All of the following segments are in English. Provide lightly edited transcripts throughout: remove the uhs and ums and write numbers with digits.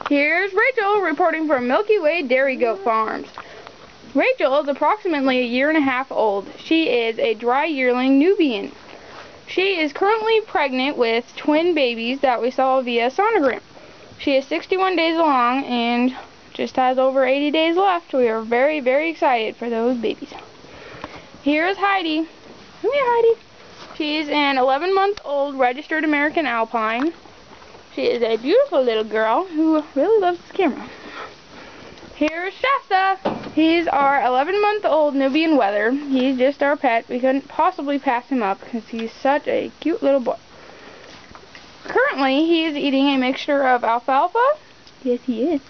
Here's Rachel reporting from Milky Way Dairy Goat Farms. Rachel is approximately 1.5 years old. She is a dry yearling Nubian. She is currently pregnant with twin babies that we saw via sonogram. She is 61 days along and just has over 80 days left. We are very, very excited for those babies. Here's Heidi. Come here, Heidi. She's an 11-month-old registered American Alpine. She is a beautiful little girl who really loves this camera. Here's Shasta. He's our 11-month-old Nubian Wether. He's just our pet. We couldn't possibly pass him up because he's such a cute little boy. Currently, he is eating a mixture of alfalfa, yes he is,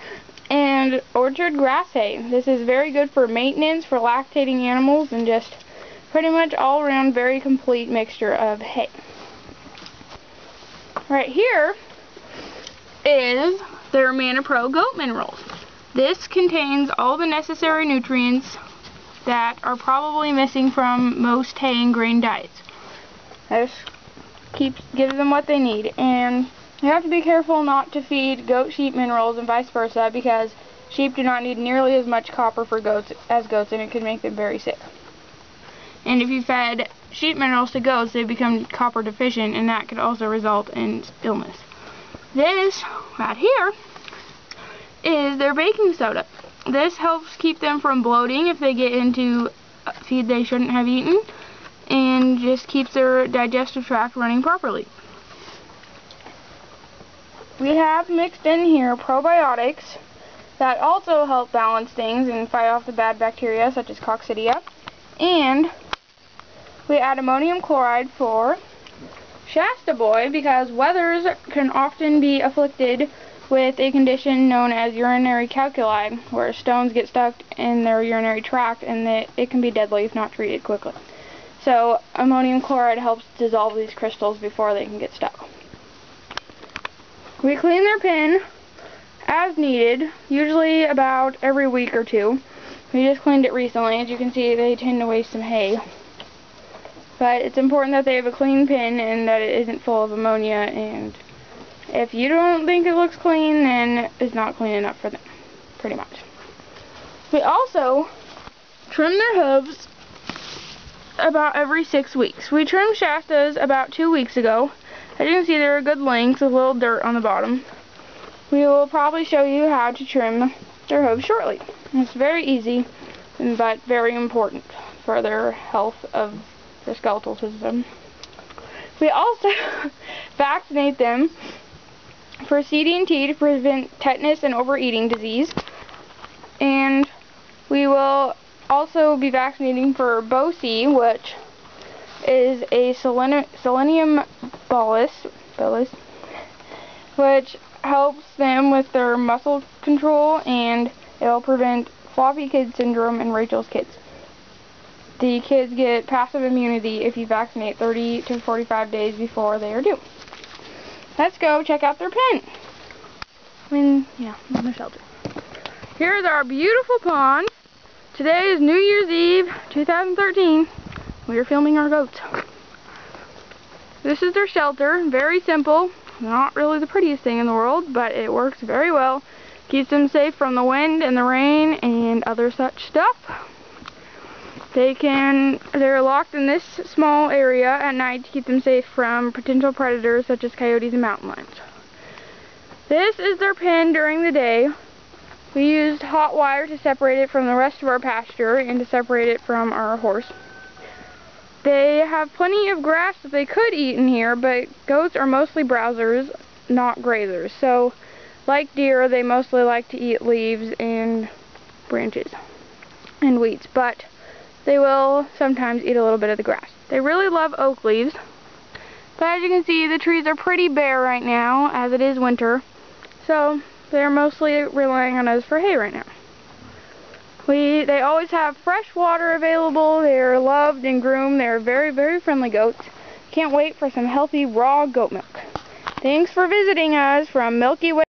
and orchard grass hay. This is very good for maintenance, for lactating animals, and just pretty much all around very complete mixture of hay. Right here is their Mana Pro Goat Minerals. This contains all the necessary nutrients that are probably missing from most hay and grain diets. This gives them what they need, and you have to be careful not to feed goat sheep minerals and vice versa, because sheep do not need nearly as much copper for goats as goats, and it could make them very sick. And if you fed sheep minerals to goats, they become copper deficient, and that could also result in illness. This right here is their baking soda. This helps keep them from bloating if they get into feed they shouldn't have eaten, and just keeps their digestive tract running properly. We have mixed in here probiotics that also help balance things and fight off the bad bacteria such as coccidia, and we add ammonium chloride for Shasta Boy because wethers can often be afflicted with a condition known as urinary calculi, where stones get stuck in their urinary tract and it can be deadly if not treated quickly. So ammonium chloride helps dissolve these crystals before they can get stuck. We clean their pen as needed, usually about every week or two. We just cleaned it recently. As you can see, they tend to waste some hay. But it's important that they have a clean pen and that it isn't full of ammonia, and if you don't think it looks clean, then it's not clean enough for them, pretty much. We also trim their hooves about every 6 weeks. We trimmed Shasta's about 2 weeks ago. As you can see, they're a good length with a little dirt on the bottom. We will probably show you how to trim their hooves shortly. It's very easy, but very important for their health of their skeletal system. We also vaccinate them for CD&T to prevent tetanus and overeating disease, and we will also be vaccinating for BOC, which is a selenium bolus, which helps them with their muscle control, and it will prevent floppy kid syndrome in Rachel's kids. The kids get passive immunity if you vaccinate 30 to 45 days before they are due. Let's go check out their pen. In the shelter. Here's our beautiful pond. Today is New Year's Eve, 2013. We are filming our goats. This is their shelter. Very simple. Not really the prettiest thing in the world, but it works very well. Keeps them safe from the wind and the rain and other such stuff. They're locked in this small area at night to keep them safe from potential predators such as coyotes and mountain lions. This is their pen during the day. We used hot wire to separate it from the rest of our pasture and to separate it from our horse. They have plenty of grass that they could eat in here, but goats are mostly browsers, not grazers. So, like deer, they mostly like to eat leaves and branches and weeds, but they will sometimes eat a little bit of the grass. They really love oak leaves, but as you can see, the trees are pretty bare right now, as it is winter, so they're mostly relying on us for hay right now. They always have fresh water available. They're loved and groomed. They're very, very friendly goats. Can't wait for some healthy raw goat milk. Thanks for visiting us from Milky Way.